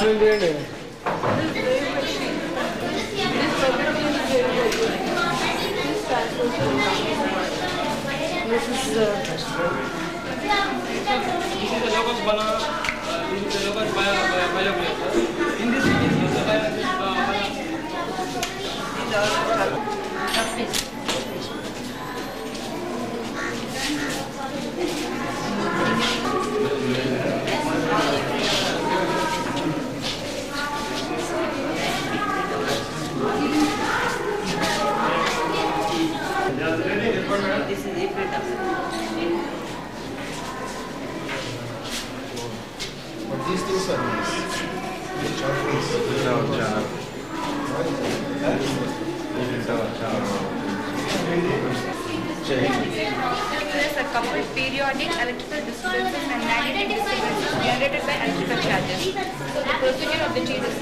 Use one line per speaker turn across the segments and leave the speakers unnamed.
This is the logo of banana. This is the logo of bio. In this case,
this is it.
But these things are nice.
A coupled periodic electrical disturbances and magnetic disturbances generated by electrical charges. So the procedure of the change is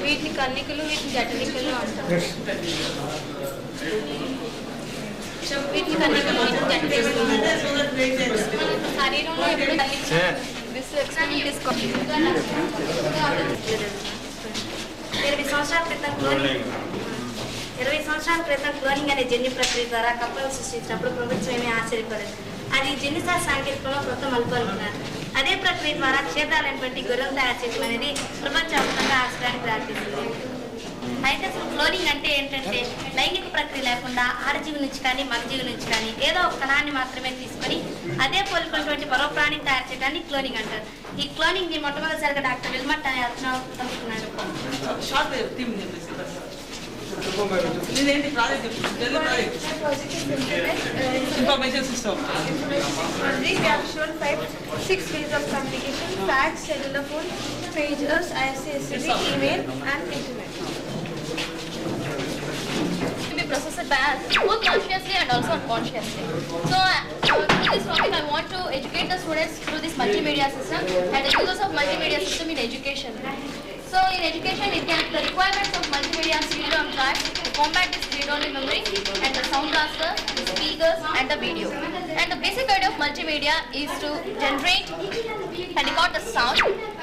వీటిని కన్నికలు వీటిని జటనికలు అంటారు. వీటిని కన్నికలు వీటిని జటనికలు శరీరంలో ఎప్పుడు this experiment తీసుకోండి.
20 సంవత్సరాల క్రితం క్లోనింగ్ అనే జన్యు ప్రక్రియ ద్వారా కప్పలు సృష్టించినప్పుడు ప్రపంచం ఏమీ ఆశ్చర్యపడదు. అది జన్యుశాస్త్ర సాంకేతికంలో కొత్త మలుపు అనుకున్నారు. అదే ప్రక్రియ ద్వారా క్షేత్రాలను బట్టి గొర్రెలు తయారు చేయడం అనేది ప్రపంచవ్యాప్తంగా ఆశ్చర్యానికి దారితీస్తుంది. అయితే అసలు క్లోనింగ్ అంటే ఏంటంటే లైంగిక ప్రక్రియ లేకుండా ఆడజీవి నుంచి కానీ మగజీవి నుంచి కానీ ఏదో ఒక కణాన్ని మాత్రమే తీసుకొని అదే పోలినటువంటి మరో ప్రాణిని తయారు చేయడాన్ని క్లోనింగ్ అంటారు. ఈ క్లోనింగ్ ని మొట్టమొదటిసారిగా డాక్టర్ విల్మట్ అనే అతను కనుక్కున్నాడు.
information system.
We have shown 6 ways of communication: fax, cellular phone, pagers, ISSB, email, and internet.
To be processed by us both consciously and also unconsciously. So through this topic I want to educate the students through this multimedia system and the uses of multimedia system in education. So in education, the requirements of multimedia CD-ROM drive to combat this read-only memory and the sound blaster, the speakers and the video. And the basic idea of multimedia is to generate and record the sound.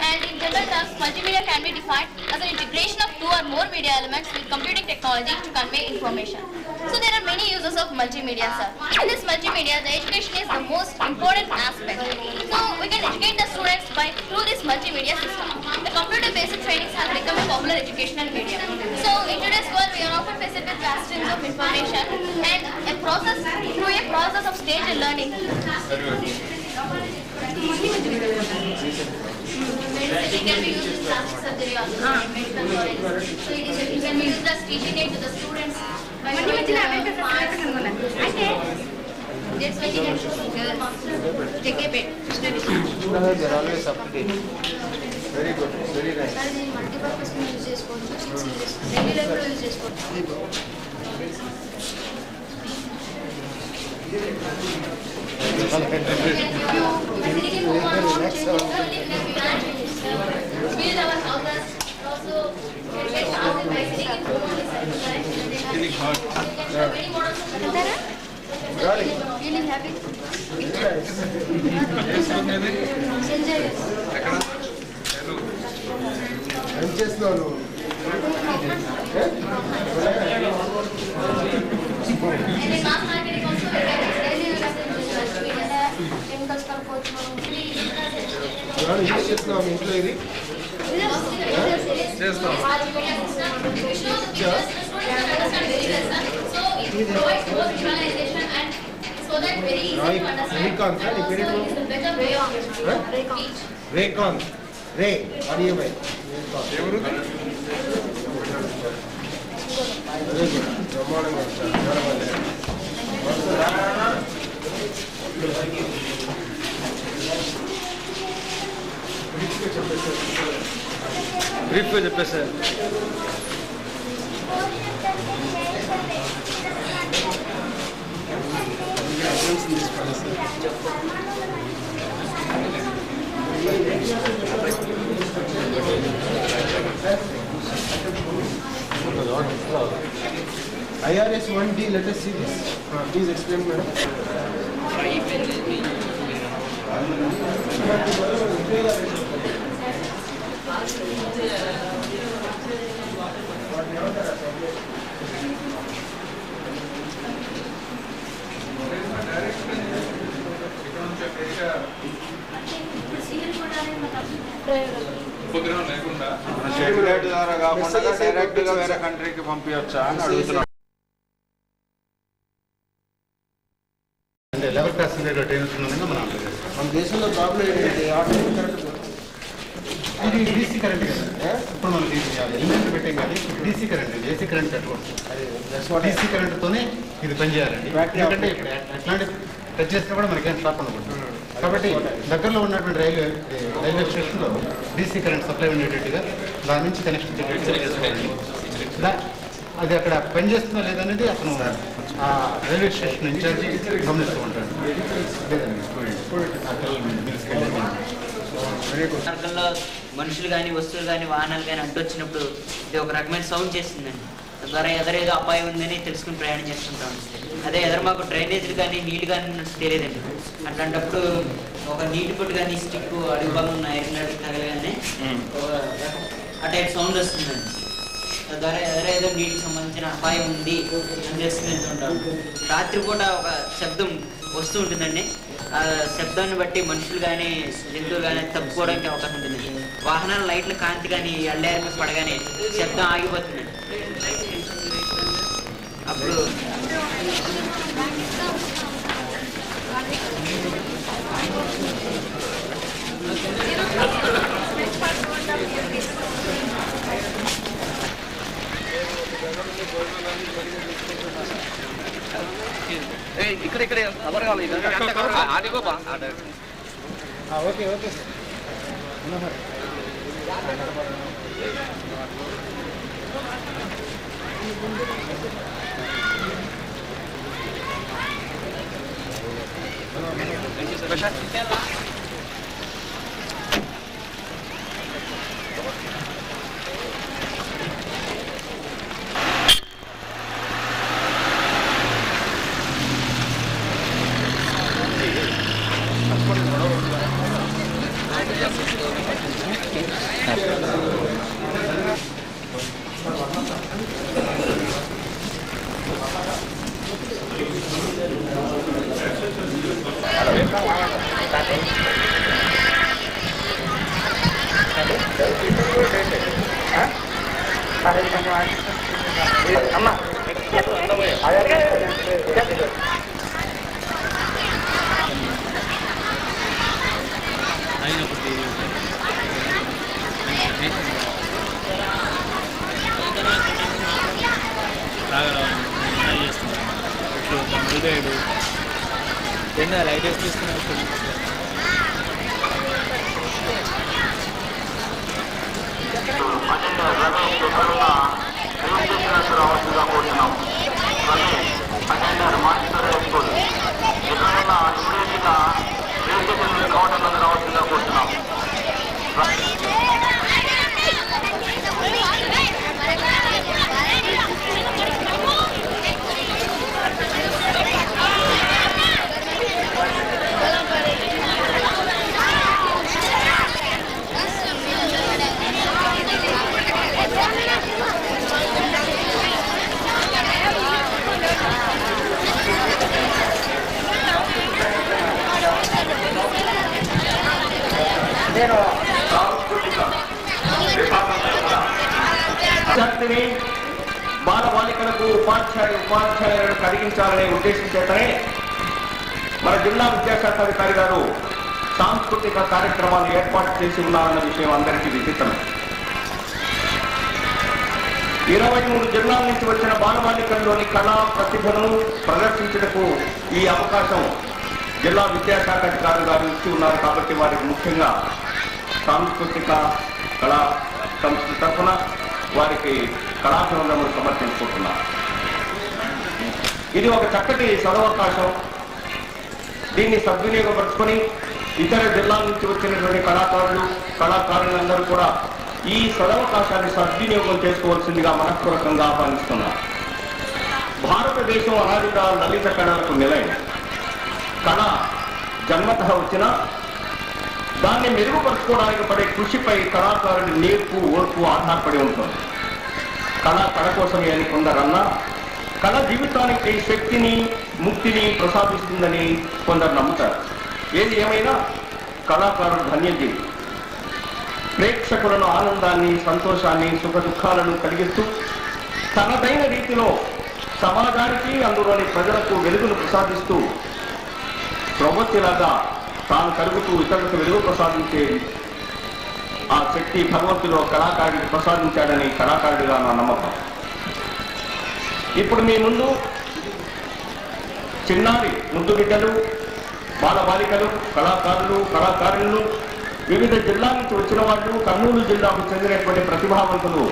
And in general terms, multimedia can be defined as an integration of 2 or more media elements with computing technology to convey information. So there are many uses of multimedia, sir. In this multimedia, the education is the most important aspect. So we can educate the students through this multimedia system. The computer-based trainings have become a popular educational medium. So in today's world, we are often faced with vast streams of information and through a process of staged learning. It can be used in plastic surgery also, medical knowledge. So it can be used as teaching aid to the students. That's when you can take a bit.
They're always up to date. Very good, very nice.
Multi-purpose use చేసుకోవచ్చు. Daily life లో use చేసుకోవచ్చు. Build our houses. Also get started by sitting in home only.
Feeling hot.
Many models of feeling happy. Enjoy this.
ఏం చేస్తున్నావు
And in mass marketing also we get daily chemicals కలుపుకోవచ్చు.
Use చేస్తున్నావు మీ ఇంట్లో ఇది చేస్తాం
So it provides both visualization and so that very easy to understand.
Raycon, sir, you get it from?
It's a better way of teach.
Raycon. Ray, what do you mean? ఎవరు very good బ్రహ్మాండంగా వచ్చారు బ్రీఫ్గా చెప్పేసారు IRS 1D, let us see this. Please explain, madam.
ఉపగ్రహం లేకుండా
satellite ద్వారా కాకుండా direct గా వేరే కంట్రీకి పంపించవచ్చా అని అడుగుతున్నాను.
అంటే లెవెల్ క్లాస్ ట్రైన్స్ ఉన్నది మన దేశంలో ప్రాబ్లం ఏంటంటే ఇది డీసీ కరెంట్ కదా. ఇప్పుడు మనం ఎలిమెంట్ పెట్టాం కానీ డీసీ కరెంట్, ఏసీ కరెంట్ పెట్టకూడదు. డీసీ కరెంట్తోనే ఇది పనిచేయాలండి. ఎందుకంటే ఇప్పుడు ఎట్లాంటి టచ్ చేసినా కూడా మనకేం షాప్ ఉండకూడదు. కాబట్టి దగ్గరలో ఉన్నటువంటి రైల్వే స్టేషన్లో డీసీ కరెంట్ సప్లై ఉండేటట్టుగా దాని నుంచి కనెక్షన్ అది అక్కడ పనిచేస్తుందా లేదనేది అతను రైల్వే స్టేషన్ ఇన్ఛార్జి గమనిస్తూ ఉంటాడు.
మార్గంలో మనుషులు కానీ వస్తువులు కానీ వాహనాలు కానీ అడ్డొచ్చినప్పుడు ఇది ఒక రకమైన సౌండ్ చేస్తుందండి. తద్వారా ఎదరేదో అపాయం ఉందని తెలుసుకుని ప్రయాణం చేస్తుంటాం. అదే ఎదరు మాకు డ్రైనేజీలు కానీ నీళ్లు కానీ తెలియదండి. అట్లాంటప్పుడు ఒక నీటి పొట్టు కానీ స్టిక్ అడుగు భాగం ఐరన్ అడుగు తగలగానే ఆ టైప్ సౌండ్ వస్తుందండి. తద్వారా ఎదరేదో నీటికి సంబంధించిన అపాయం ఉంది అని తెలుసుకుని వెళ్తుంటాం. రాత్రిపూట ఒక శబ్దం వస్తూ ఉంటుందండి. ఆ శబ్దాన్ని బట్టి మనుషులు కానీ జంతువులు కానీ తప్పుకోవడానికి అవకాశం ఉంటుంది. వాహనాల లైట్ల కాంతి కానీ అల్లేరు మీద పడగానే శబ్దం ఆగిపోతుందండి. అప్పుడు
ఇక్కడ కవర్ కావాలి.
ఓకే ఓకే
లైట్ వేసి తీసుకున్నాను.
బాలబాలికలకు ఉపాధ్యాయులను కలిగించాలనే ఉద్దేశం చేతనే మన జిల్లా విద్యాశాఖ అధికారి గారు సాంస్కృతిక కార్యక్రమాలు ఏర్పాటు చేసి ఉన్నారన్న విషయం అందరికీ విదితం. 23 జిల్లాల నుంచి వచ్చిన బాలబాలికల్లోని కళా ప్రతిభను ప్రదర్శించటకు ఈ అవకాశం జిల్లా విద్యాశాఖ అధికారి గారు ఇచ్చి ఉన్నారు. కాబట్టి వారికి ముఖ్యంగా సాంస్కృతిక కళా సంస్థ తరఫున వారికి కళాభివందనలు సమర్పించుకుంటున్నారు. ఇది ఒక చక్కటి సదవకాశం. దీన్ని సద్వినియోగపరుచుకొని ఇతర జిల్లాల నుంచి వచ్చినటువంటి కళాకారులందరూ కూడా ఈ సదవకాశాన్ని సద్వినియోగం చేసుకోవాల్సిందిగా మనఃపూర్వకంగా ఆహ్వానిస్తున్నారు. భారతదేశం అనాదిగా లలిత కళలకు నిలయం. కళ జన్మత వచ్చిన దాన్ని మెరుగుపరుచుకోవడానికి పడే కృషిపై కళాకారుడి నేర్పు ఓర్పు ఆధారపడి ఉంటుంది. కళ కోసమే అని కొందరన్నా, కళ జీవితానికి శక్తిని ముక్తిని ప్రసాదిస్తుందని కొందరు నమ్ముతారు. ఏది ఏమైనా కళాకారుడు ధన్యజీవి. ప్రేక్షకులను ఆనందాన్ని, సంతోషాన్ని, సుఖ దుఃఖాలను కలిగిస్తూ తనదైన రీతిలో సమాజానికి, అందులోని ప్రజలకు వెలుగును ప్రసాదిస్తూ ప్రవృత్తిలాగా తాను కలుగుతూ ఇతరులకు వెలుగు ప్రసాదించే ఆ శక్తి భగవంతులో కళాకారుడికి ప్రసాదించాడని కళాకారుడిగా నా నమ్మకం. ఇప్పుడు మీ ముందు చిన్నారి ముద్దు బిడ్డలు, బాలబాలికలు, కళాకారులు, కళాకారులు, వివిధ జిల్లాల నుంచి వచ్చిన వాళ్ళు, కర్నూలు జిల్లాకు చెందినటువంటి ప్రతిభావంతులు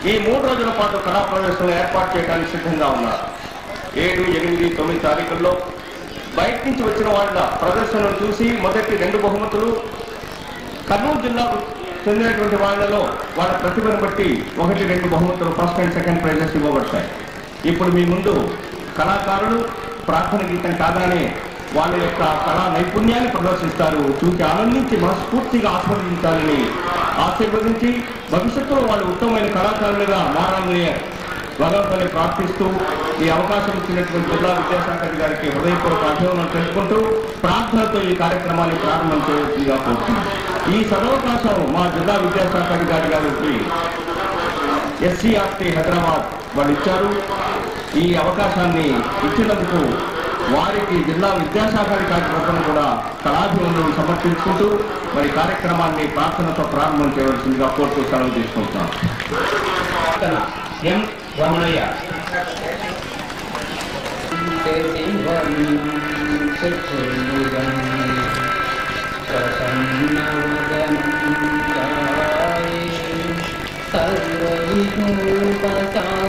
ఈ 3 రోజుల పాటు కళా ప్రదర్శనలు ఏర్పాటు చేయడానికి సిద్ధంగా ఉన్నారు. 7, 8, 9 తారీఖుల్లో బయట నుంచి వచ్చిన వాళ్ళ ప్రదర్శనను చూసి మొదటి 2 బహుమతులు, కర్నూలు జిల్లాకు చెందినటువంటి వాళ్ళలో వాళ్ళ ప్రతిభను బట్టి 1, 2 బహుమతులు ఫస్ట్ అండ్ సెకండ్ ప్రైజెస్ ఇవ్వబడతాయి. ఇప్పుడు మీ ముందు కళాకారులు ప్రార్థన గీతం కాగానే వాళ్ళ యొక్క కళా నైపుణ్యాన్ని ప్రదర్శిస్తారు. చూసి ఆనందించి మనస్ఫూర్తిగా ఆస్వాదించాలని ఆశీర్వదించి భవిష్యత్తులో వాళ్ళు ఉత్తమమైన కళాకారులుగా మారాలని భగవంతుని ప్రార్థిస్తూ ఈ అవకాశం ఇచ్చినటువంటి జిల్లా విద్యాశాఖ గారికి హృదయపూర్వక అభినందనలు తెలుపుకుంటూ ప్రార్థనతో ఈ కార్యక్రమాన్ని ప్రారంభం చేయవలసిందిగా కోరుతున్నాం. ఈ సదవకాశం మా జిల్లా విద్యాశాఖ గారికి SCRT హైదరాబాద్ వాళ్ళు ఇచ్చారు. ఈ అవకాశాన్ని ఇచ్చినందుకు వారికి జిల్లా విద్యాశాఖ కార్యక్రమం కూడా కళాభివందనలు సమర్పించుకుంటూ మరి కార్యక్రమాన్ని ప్రార్థనతో ప్రారంభం చేయవలసిందిగా కోరుతూ సెలవు తీసుకుంటున్నాం. ఎం రమణయ్య.
సర్వ